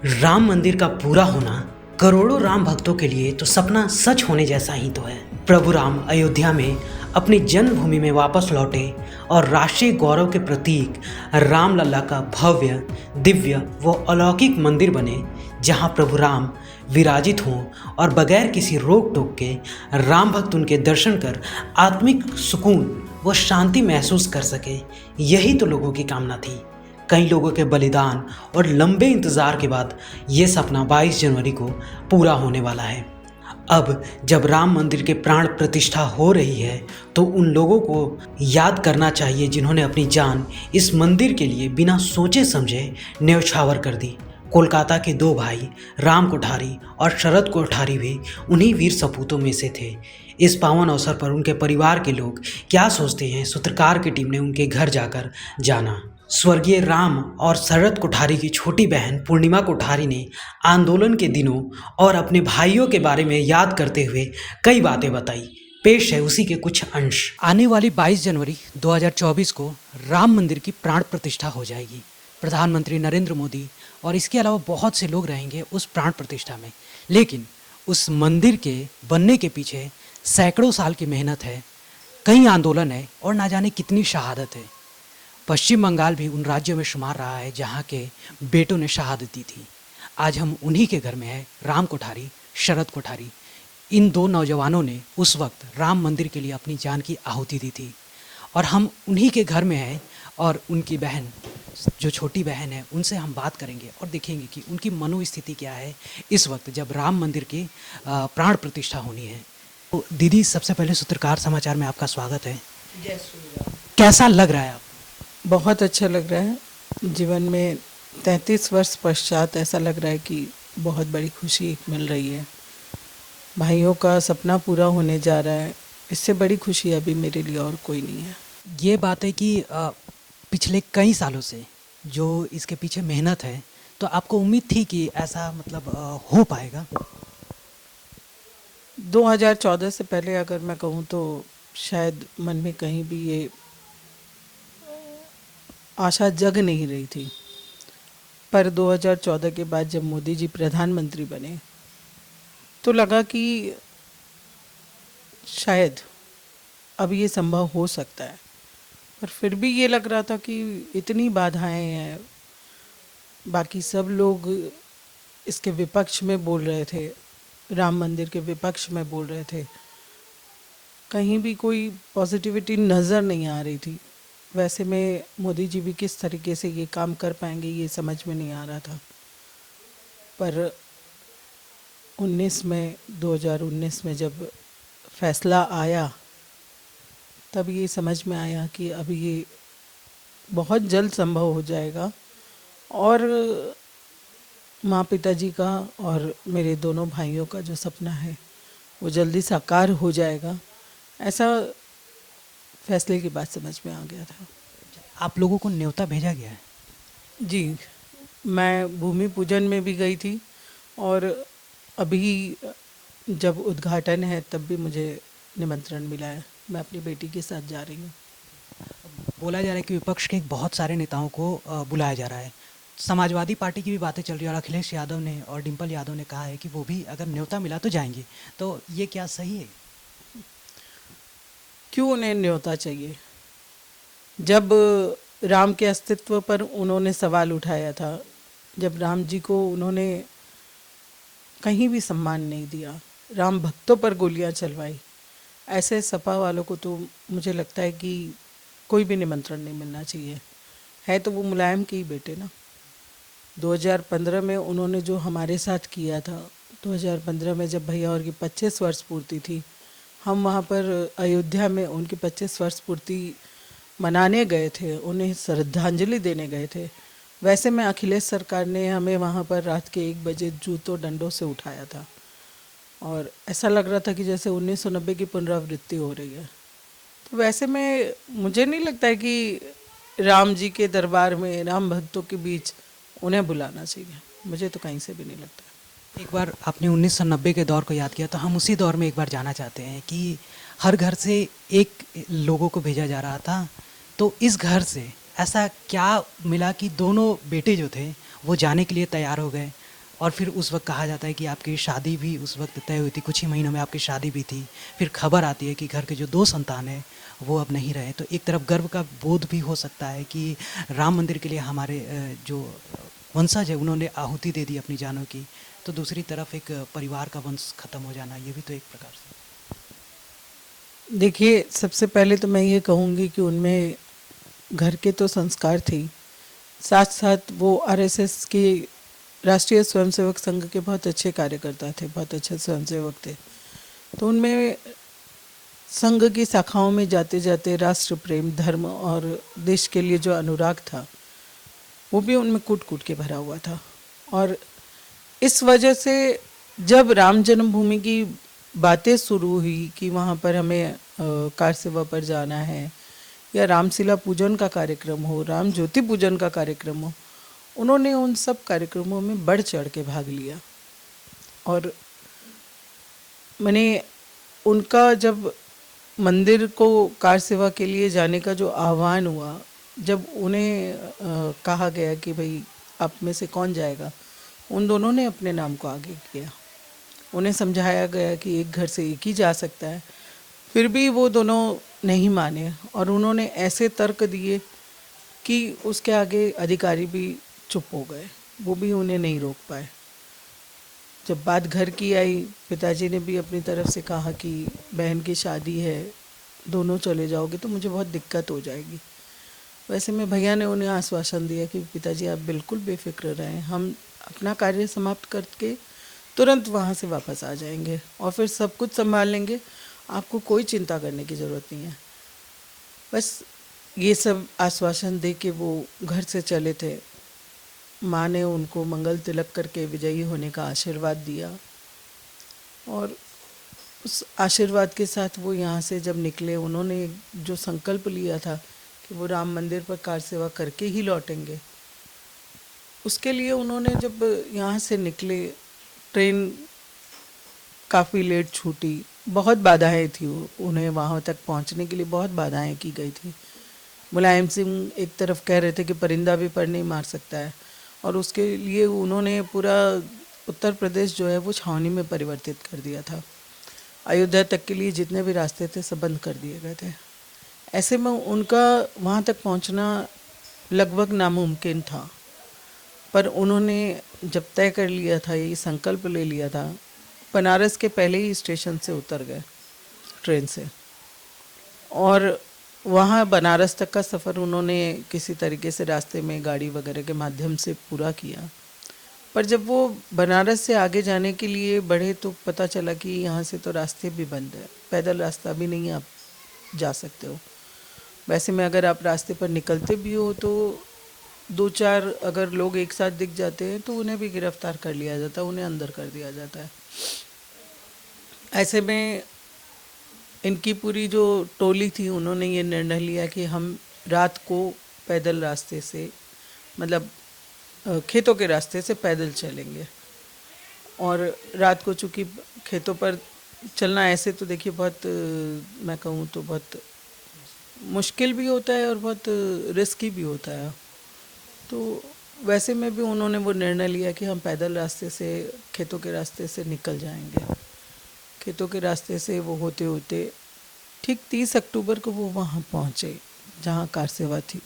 राम मंदिर का पूरा होना करोड़ों राम भक्तों के लिए तो सपना सच होने जैसा ही तो है। प्रभु राम अयोध्या में अपनी जन्मभूमि में वापस लौटे और राष्ट्रीय गौरव के प्रतीक रामलला का भव्य, दिव्य व अलौकिक मंदिर बने, जहां प्रभु राम विराजित हों और बगैर किसी रोक टोक के राम भक्त उनके दर्शन कर आत्मिक सुकून व शांति महसूस कर सके। यही तो लोगों की कामना थी। कई लोगों के बलिदान और लंबे इंतज़ार के बाद ये सपना 22 जनवरी को पूरा होने वाला है। अब जब राम मंदिर के प्राण प्रतिष्ठा हो रही है तो उन लोगों को याद करना चाहिए जिन्होंने अपनी जान इस मंदिर के लिए बिना सोचे समझे न्यौछावर कर दी। कोलकाता के दो भाई राम कोठारी और शरद कोठारी भी उन्हीं वीर सपूतों में से थे। इस पावन अवसर पर उनके परिवार के लोग क्या सोचते हैं, सूत्रकार की टीम ने उनके घर जाकर जाना। स्वर्गीय राम और शरद कोठारी की छोटी बहन पूर्णिमा कोठारी ने आंदोलन के दिनों और अपने भाइयों के बारे में याद करते हुए कई बातें बताई। पेश है उसी के कुछ अंश। आने वाली 22 जनवरी 2024 को राम मंदिर की प्राण प्रतिष्ठा हो जाएगी। प्रधानमंत्री नरेंद्र मोदी और इसके अलावा बहुत से लोग रहेंगे उस प्राण प्रतिष्ठा में। लेकिन उस मंदिर के बनने के पीछे सैकड़ों साल की मेहनत है, कई आंदोलन है और ना जाने कितनी शहादत है। पश्चिम बंगाल भी उन राज्यों में शुमार रहा है जहाँ के बेटों ने शहादत दी थी। आज हम उन्हीं के घर में हैं, राम कोठारी, शरद कोठारी। इन दो नौजवानों ने उस वक्त राम मंदिर के लिए अपनी जान की आहुति दी थी और हम उन्हीं के घर में हैं और उनकी बहन, जो छोटी बहन है, उनसे हम बात करेंगे और देखेंगे कि उनकी मनोस्थिति क्या है इस वक्त जब राम मंदिर की प्राण प्रतिष्ठा होनी है। तो दीदी, सबसे पहले सूत्रकार समाचार में आपका स्वागत है। जय श्री राम। कैसा लग रहा है आपको? बहुत अच्छा लग रहा है। जीवन में 33 वर्ष पश्चात ऐसा लग रहा है कि बहुत बड़ी खुशी मिल रही है। भाइयों का सपना पूरा होने जा रहा है। इससे बड़ी खुशी अभी मेरे लिए और कोई नहीं है। ये बात है कि पिछले कई सालों से जो इसके पीछे मेहनत है, तो आपको उम्मीद थी कि ऐसा मतलब हो पाएगा? 2014 से पहले अगर मैं कहूँ तो शायद मन में कहीं भी ये आशा जग नहीं रही थी। पर 2014 के बाद जब मोदी जी प्रधानमंत्री बने तो लगा कि शायद अब ये संभव हो सकता है। पर फिर भी ये लग रहा था कि इतनी बाधाएं हैं। बाकी सब लोग इसके विपक्ष में बोल रहे थे, राम मंदिर के विपक्ष में बोल रहे थे। कहीं भी कोई पॉजिटिविटी नज़र नहीं आ रही थी। वैसे में मोदी जी भी किस तरीके से ये काम कर पाएंगे ये समझ में नहीं आ रहा था। पर 2019 में जब फैसला आया तब ये समझ में आया कि अब ये बहुत जल्द संभव हो जाएगा और माँ पिताजी का और मेरे दोनों भाइयों का जो सपना है वो जल्दी साकार हो जाएगा। ऐसा फैसले के बाद समझ में आ गया था। आप लोगों को न्योता भेजा गया है? जी, मैं भूमि पूजन में भी गई थी और अभी जब उद्घाटन है तब भी मुझे निमंत्रण मिला है। मैं अपनी बेटी के साथ जा रही हूँ। बोला जा रहा है कि विपक्ष के बहुत सारे नेताओं को बुलाया जा रहा है। समाजवादी पार्टी की भी बातें चल रही है और अखिलेश यादव ने और डिम्पल यादव ने कहा है कि वो भी अगर न्योता मिला तो जाएंगे। तो ये क्या सही है? क्यों उन्हें न्योता चाहिए? जब राम के अस्तित्व पर उन्होंने सवाल उठाया था, जब राम जी को उन्होंने कहीं भी सम्मान नहीं दिया, राम भक्तों पर गोलियां चलवाई, ऐसे सपा वालों को तो मुझे लगता है कि कोई भी निमंत्रण नहीं मिलना चाहिए। है तो वो मुलायम के ही बेटे ना। 2015 में उन्होंने जो हमारे साथ किया था, 2015 में जब भैया और की 25 वर्ष पूर्ति थी, हम वहाँ पर अयोध्या में उनकी 25 वर्ष पूर्ति मनाने गए थे, उन्हें श्रद्धांजलि देने गए थे। वैसे में अखिलेश सरकार ने हमें वहाँ पर रात के 1 बजे जूतों डंडों से उठाया था और ऐसा लग रहा था कि जैसे 1990 की पुनरावृत्ति हो रही है। तो वैसे में मुझे नहीं लगता है कि राम जी के दरबार में, राम भक्तों के बीच उन्हें बुलाना चाहिए। मुझे तो कहीं से भी नहीं लगता। एक बार आपने 1990 के दौर को याद किया, तो हम उसी दौर में एक बार जाना चाहते हैं कि हर घर से एक लोगों को भेजा जा रहा था। तो इस घर से ऐसा क्या मिला कि दोनों बेटे जो थे वो जाने के लिए तैयार हो गए? और फिर उस वक्त कहा जाता है कि आपकी शादी भी उस वक्त तय हुई थी, कुछ ही महीनों में आपकी शादी भी थी। फिर खबर आती है कि घर के जो 2 संतान हैं वो अब नहीं रहे। तो एक तरफ गर्व का बोध भी हो सकता है कि राम मंदिर के लिए हमारे जो वंशज है उन्होंने आहुति दे दी अपनी जानों की। तो दूसरी तरफ एक परिवार का वंश खत्म हो जाना, ये भी तो एक प्रकार से। देखिए, सबसे पहले तो मैं ये कहूँगी कि उनमें घर के तो संस्कार थे ही, साथ साथ वो आरएसएस के राष्ट्रीय स्वयंसेवक संघ के बहुत अच्छे कार्यकर्ता थे, बहुत अच्छे स्वयंसेवक थे। तो उनमें संघ की शाखाओं में जाते जाते राष्ट्र प्रेम, धर्म और देश के लिए जो अनुराग था वो भी उनमें कूट कूट के भरा हुआ था। और इस वजह से जब राम जन्मभूमि की बातें शुरू हुई कि वहाँ पर हमें कार सेवा पर जाना है या रामशिला पूजन का कार्यक्रम हो, राम ज्योति पूजन का कार्यक्रम हो, उन्होंने उन सब कार्यक्रमों में बढ़ चढ़ के भाग लिया। और मैंने उनका जब मंदिर को कार सेवा के लिए जाने का जो आह्वान हुआ, जब उन्हें कहा गया कि भाई आप में से कौन जाएगा, उन दोनों ने अपने नाम को आगे किया। उन्हें समझाया गया कि एक घर से एक ही जा सकता है, फिर भी वो दोनों नहीं माने और उन्होंने ऐसे तर्क दिए कि उसके आगे अधिकारी भी चुप हो गए, वो भी उन्हें नहीं रोक पाए। जब बात घर की आई, पिताजी ने भी अपनी तरफ से कहा कि बहन की शादी है, दोनों चले जाओगे तो मुझे बहुत दिक्कत हो जाएगी। वैसे में भैया ने उन्हें आश्वासन दिया कि पिताजी आप बिल्कुल बेफिक्र रहें, हम अपना कार्य समाप्त करके तुरंत वहाँ से वापस आ जाएंगे और फिर सब कुछ संभाल लेंगे, आपको कोई चिंता करने की ज़रूरत नहीं है। बस ये सब आश्वासन दे के वो घर से चले थे। माँ ने उनको मंगल तिलक करके विजयी होने का आशीर्वाद दिया और उस आशीर्वाद के साथ वो यहाँ से जब निकले, उन्होंने जो संकल्प लिया था कि वो राम मंदिर पर कार सेवा करके ही लौटेंगे, उसके लिए उन्होंने जब यहाँ से निकले, ट्रेन काफ़ी लेट छूटी, बहुत बाधाएं थी, उन्हें वहाँ तक पहुँचने के लिए बहुत बाधाएं की गई थी। मुलायम सिंह एक तरफ कह रहे थे कि परिंदा भी पर नहीं मार सकता है, और उसके लिए उन्होंने पूरा उत्तर प्रदेश जो है वो छावनी में परिवर्तित कर दिया था। अयोध्या तक के लिए जितने भी रास्ते थे सब बंद कर दिए गए थे। ऐसे में उनका वहाँ तक पहुँचना लगभग नामुमकिन था। पर उन्होंने जब तय कर लिया था, ये संकल्प ले लिया था, बनारस के पहले ही स्टेशन से उतर गए ट्रेन से और वहाँ बनारस तक का सफ़र उन्होंने किसी तरीके से रास्ते में गाड़ी वगैरह के माध्यम से पूरा किया। पर जब वो बनारस से आगे जाने के लिए बढ़े तो पता चला कि यहाँ से तो रास्ते भी बंद है, पैदल रास्ता भी नहीं आप जा सकते हो। वैसे में अगर आप रास्ते पर निकलते भी हो तो 2-4 अगर लोग एक साथ दिख जाते हैं तो उन्हें भी गिरफ्तार कर लिया जाता है, उन्हें अंदर कर दिया जाता है। ऐसे में इनकी पूरी जो टोली थी, उन्होंने ये निर्णय लिया कि हम रात को पैदल रास्ते से, मतलब खेतों के रास्ते से पैदल चलेंगे। और रात को चूँकि खेतों पर चलना ऐसे तो देखिए बहुत, मैं कहूँ तो बहुत मुश्किल भी होता है और बहुत रिस्की भी होता है। तो वैसे में भी उन्होंने वो निर्णय लिया कि हम पैदल रास्ते से, खेतों के रास्ते से निकल जाएंगे। खेतों के रास्ते से वो होते होते ठीक 30 अक्टूबर को वो वहाँ पहुँचे जहाँ कार सेवा थी।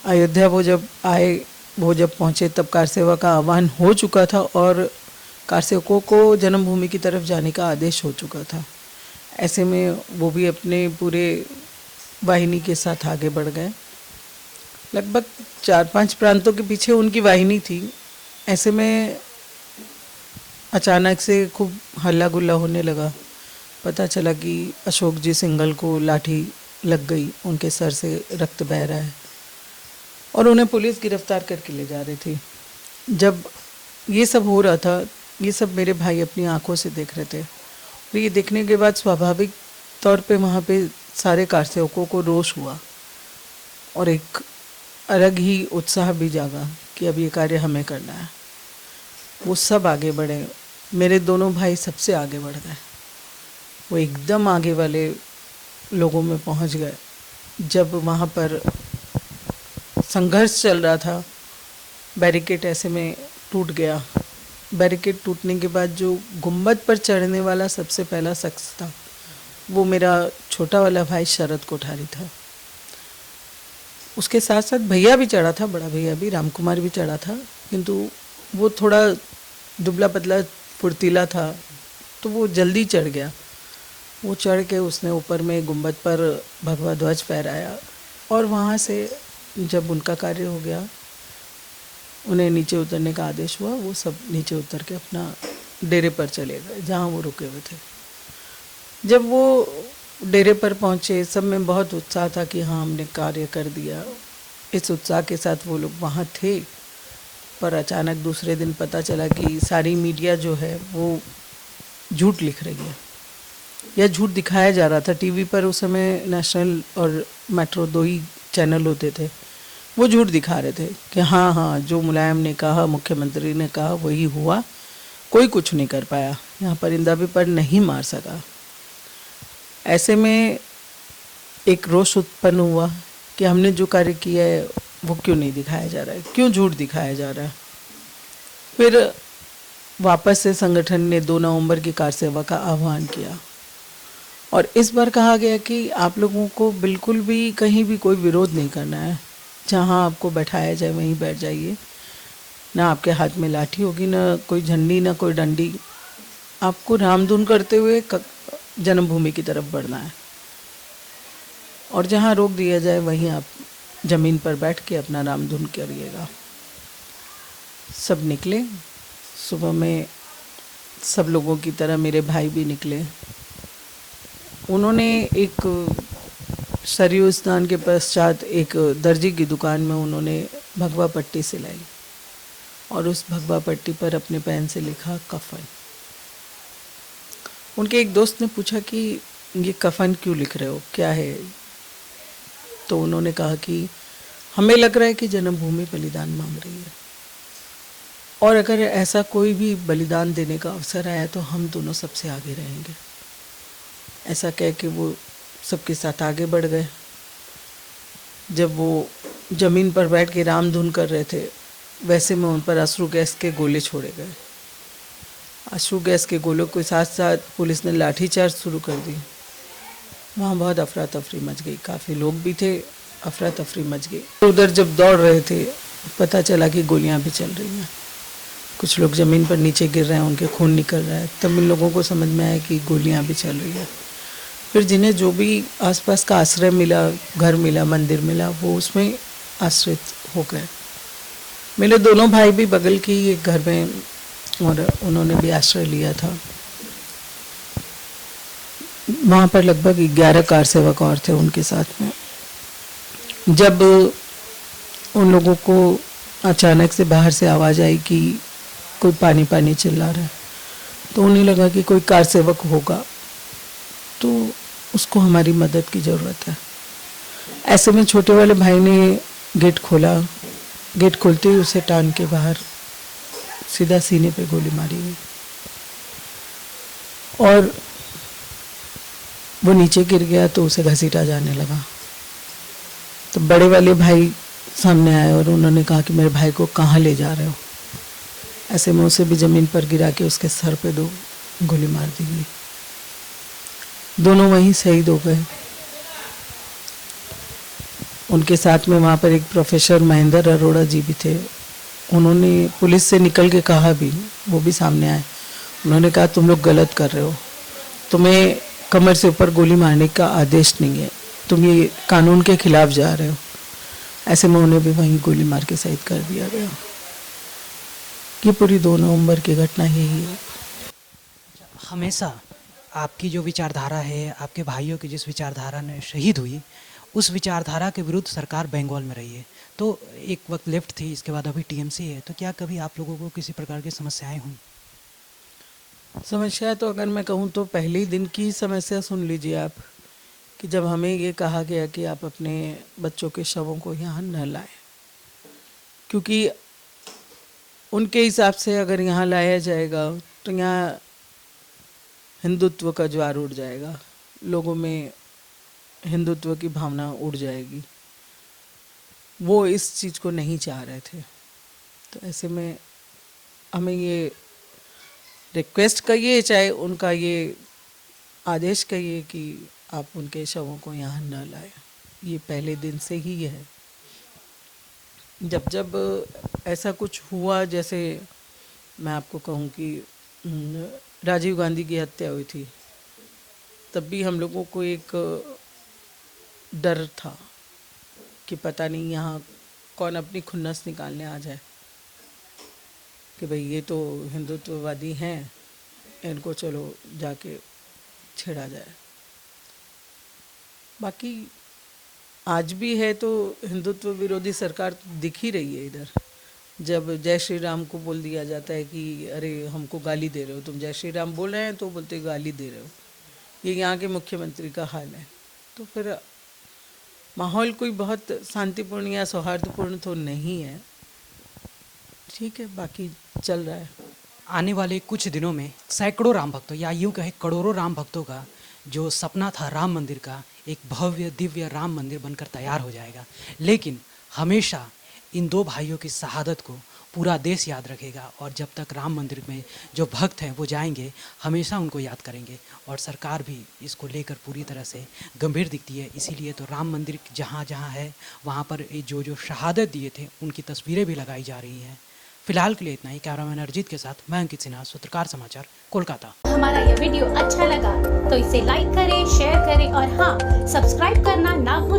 अयोध्या वो जब आए, वो जब पहुँचे तब कार सेवा का आह्वान हो चुका था और कार सेवकों को जन्मभूमि की तरफ जाने का आदेश हो चुका था। ऐसे में वो भी अपने पूरे वाहिनी के साथ आगे बढ़ गए। लगभग 4-5 प्रांतों के पीछे उनकी वाहिनी थी। ऐसे में अचानक से खूब हल्ला गुल्ला होने लगा। पता चला कि अशोक जी सिंघल को लाठी लग गई, उनके सर से रक्त बह रहा है और उन्हें पुलिस गिरफ्तार करके ले जा रही थी। जब ये सब हो रहा था, ये सब मेरे भाई अपनी आंखों से देख रहे थे। और ये देखने के बाद स्वाभाविक तौर पे वहाँ पे सारे कार सेवकों को रोष हुआ और एक अलग ही उत्साह भी जागा कि अब ये कार्य हमें करना है। वो सब आगे बढ़े। मेरे दोनों भाई सबसे आगे बढ़ गए, वो एकदम आगे वाले लोगों में पहुंच गए। जब वहाँ पर संघर्ष चल रहा था, बैरिकेड ऐसे में टूट गया। बैरिकेड टूटने के बाद जो गुंबद पर चढ़ने वाला सबसे पहला शख्स था वो मेरा छोटा वाला भाई शरद कोठारी था। उसके साथ साथ भैया भी चढ़ा था, बड़ा भैया भी, राम कुमार भी चढ़ा था, किंतु वो थोड़ा दुबला पतला फुर्तीला था तो वो जल्दी चढ़ गया। वो चढ़ के उसने ऊपर में गुंबद पर भगवा ध्वज फहराया और वहाँ से जब उनका कार्य हो गया, उन्हें नीचे उतरने का आदेश हुआ, वो सब नीचे उतर के अपना डेरे पर चले गए जहाँ वो रुके हुए थे। जब वो डेरे पर पहुँचे, सब में बहुत उत्साह था कि हाँ हमने कार्य कर दिया। इस उत्साह के साथ वो लोग वहाँ थे, पर अचानक दूसरे दिन पता चला कि सारी मीडिया जो है वो झूठ लिख रही है या झूठ दिखाया जा रहा था। टीवी पर उस समय नेशनल और मेट्रो 2 ही चैनल होते थे, वो झूठ दिखा रहे थे कि हाँ हाँ जो मुलायम ने कहा, मुख्यमंत्री ने कहा वही हुआ, कोई कुछ नहीं कर पाया, यहाँ परिंदा भी पर नहीं मार सका। ऐसे में एक रोष उत्पन्न हुआ कि हमने जो कार्य किया है वो क्यों नहीं दिखाया जा रहा है, क्यों झूठ दिखाया जा रहा है। फिर वापस से संगठन ने 2 नवंबर की कार सेवा का आह्वान किया और इस बार कहा गया कि आप लोगों को बिल्कुल भी कहीं भी कोई विरोध नहीं करना है, जहाँ आपको बैठाया जाए वहीं बैठ जाइए, ना आपके हाथ में लाठी होगी, ना कोई झंडी, ना कोई डंडी, आपको रामधुन करते हुए जन्मभूमि की तरफ बढ़ना है और जहाँ रोक दिया जाए वहीं आप ज़मीन पर बैठ के अपना रामधुन करिएगा। सब निकले। सुबह में सब लोगों की तरह मेरे भाई भी निकले। उन्होंने एक सरयू स्नान के पश्चात एक दर्जी की दुकान में उन्होंने भगवा पट्टी सिलाई और उस भगवा पट्टी पर अपने पेन से लिखा कफन। उनके एक दोस्त ने पूछा कि ये कफन क्यों लिख रहे हो, क्या है? तो उन्होंने कहा कि हमें लग रहा है कि जन्मभूमि बलिदान मांग रही है और अगर ऐसा कोई भी बलिदान देने का अवसर आया तो हम दोनों सबसे आगे रहेंगे। ऐसा कह के वो सबके साथ आगे बढ़ गए। जब वो ज़मीन पर बैठ के रामधुन कर रहे थे, वैसे में उन पर अश्रु गैस के गोले छोड़े गए। अश्रु गैस के गोलों के साथ साथ पुलिस ने लाठीचार्ज शुरू कर दी। वहाँ बहुत अफरा तफरी मच गई, काफ़ी लोग भी थे, अफरा तफरी मच गई। उधर जब दौड़ रहे थे पता चला कि गोलियाँ भी चल रही हैं, कुछ लोग ज़मीन पर नीचे गिर रहे हैं, उनके खून निकल रहा है। तब इन लोगों को समझ में आया कि गोलियाँ भी चल रही है। फिर जिन्हें जो भी आसपास का आश्रय मिला, घर मिला, मंदिर मिला, वो उसमें आश्रित हो गए। मेरे दोनों भाई भी बगल की एक घर में और उन्होंने भी आश्रय लिया था। वहाँ पर लगभग 11 कार सेवक और थे उनके साथ में। जब उन लोगों को अचानक से बाहर से आवाज़ आई कि कोई पानी पानी चिल्ला रहा है, तो उन्हें लगा कि कोई कार सेवक होगा तो उसको हमारी मदद की ज़रूरत है। ऐसे में छोटे वाले भाई ने गेट खोला। गेट खोलते ही उसे टांग के बाहर सीधा सीने पे गोली मारी गई और वो नीचे गिर गया तो उसे घसीटा जाने लगा। तो बड़े वाले भाई सामने आए और उन्होंने कहा कि मेरे भाई को कहाँ ले जा रहे हो। ऐसे में उसे भी ज़मीन पर गिरा के उसके सर पे 2 गोली मार दी गई। दोनों वहीं शहीद हो गए। उनके साथ में वहाँ पर एक प्रोफेसर महेंद्र अरोड़ा जी भी थे। उन्होंने पुलिस से निकल के कहा भी, वो भी सामने आए। उन्होंने कहा तुम लोग गलत कर रहे हो, तुम्हें कमर से ऊपर गोली मारने का आदेश नहीं है, तुम ये कानून के खिलाफ जा रहे हो। ऐसे में उन्हें भी वहीं गोली मार के शहीद कर दिया गया। ये पूरी 2 नवंबर की घटना यही है। हमेशा आपकी जो विचारधारा है, आपके भाइयों की जिस विचारधारा ने शहीद हुई, उस विचारधारा के विरुद्ध सरकार बंगाल में रही है। तो एक वक्त लेफ्ट थी, इसके बाद अभी टीएमसी है। तो क्या कभी आप लोगों को किसी प्रकार की समस्याएं हुई? समस्या तो अगर मैं कहूँ तो पहले ही दिन की समस्या सुन लीजिए आप, कि जब हमें ये कहा गया कि आप अपने बच्चों के शवों को यहाँ न लाएं, क्योंकि उनके हिसाब से अगर यहाँ लाया जाएगा तो यहाँ हिंदुत्व का ज्वार उड़ जाएगा, लोगों में हिंदुत्व की भावना उड़ जाएगी। वो इस चीज़ को नहीं चाह रहे थे। तो ऐसे में हमें ये रिक्वेस्ट कहिए, चाहे उनका ये आदेश कहिए कि आप उनके शवों को यहाँ न लाएं। ये पहले दिन से ही है। जब जब ऐसा कुछ हुआ, जैसे मैं आपको कहूँ कि राजीव गांधी की हत्या हुई थी, तब भी हम लोगों को एक डर था कि पता नहीं यहाँ कौन अपनी खुन्नस निकालने आ जाए कि भाई ये तो हिंदुत्ववादी हैं, इनको चलो जाके छेड़ा जाए। बाकी आज भी है तो हिंदुत्व विरोधी सरकार तो दिख ही रही है इधर। जब जय श्री राम को बोल दिया जाता है कि अरे हमको गाली दे रहे हो, तुम जय श्री राम बोल रहे हैं तो बोलते गाली दे रहे हो। ये यहाँ के मुख्यमंत्री का हाल है। तो फिर माहौल कोई बहुत शांतिपूर्ण या सौहार्दपूर्ण तो नहीं है। ठीक है, बाकी चल रहा है। आने वाले कुछ दिनों में सैकड़ों राम भक्तों या यूं कहे करोड़ों राम भक्तों का जो सपना था राम मंदिर का, एक भव्य दिव्य राम मंदिर बनकर तैयार हो जाएगा। लेकिन हमेशा इन दो भाइयों की शहादत को पूरा देश याद रखेगा और जब तक राम मंदिर में जो भक्त हैं वो जाएंगे हमेशा उनको याद करेंगे। और सरकार भी इसको लेकर पूरी तरह से गंभीर दिखती है। इसीलिए तो राम मंदिर जहाँ जहाँ है वहाँ पर जो जो शहादत दिए थे उनकी तस्वीरें भी लगाई जा रही हैं। फिलहाल के लिए इतना ही। कैमरामैन अरिजीत के साथ मैं अंकित सिन्हा, सूत्रकार समाचार, कोलकाता। हमारा यह वीडियो अच्छा लगा तो इसे लाइक करें, शेयर करें और हाँ, सब्सक्राइब करना ना भूलें।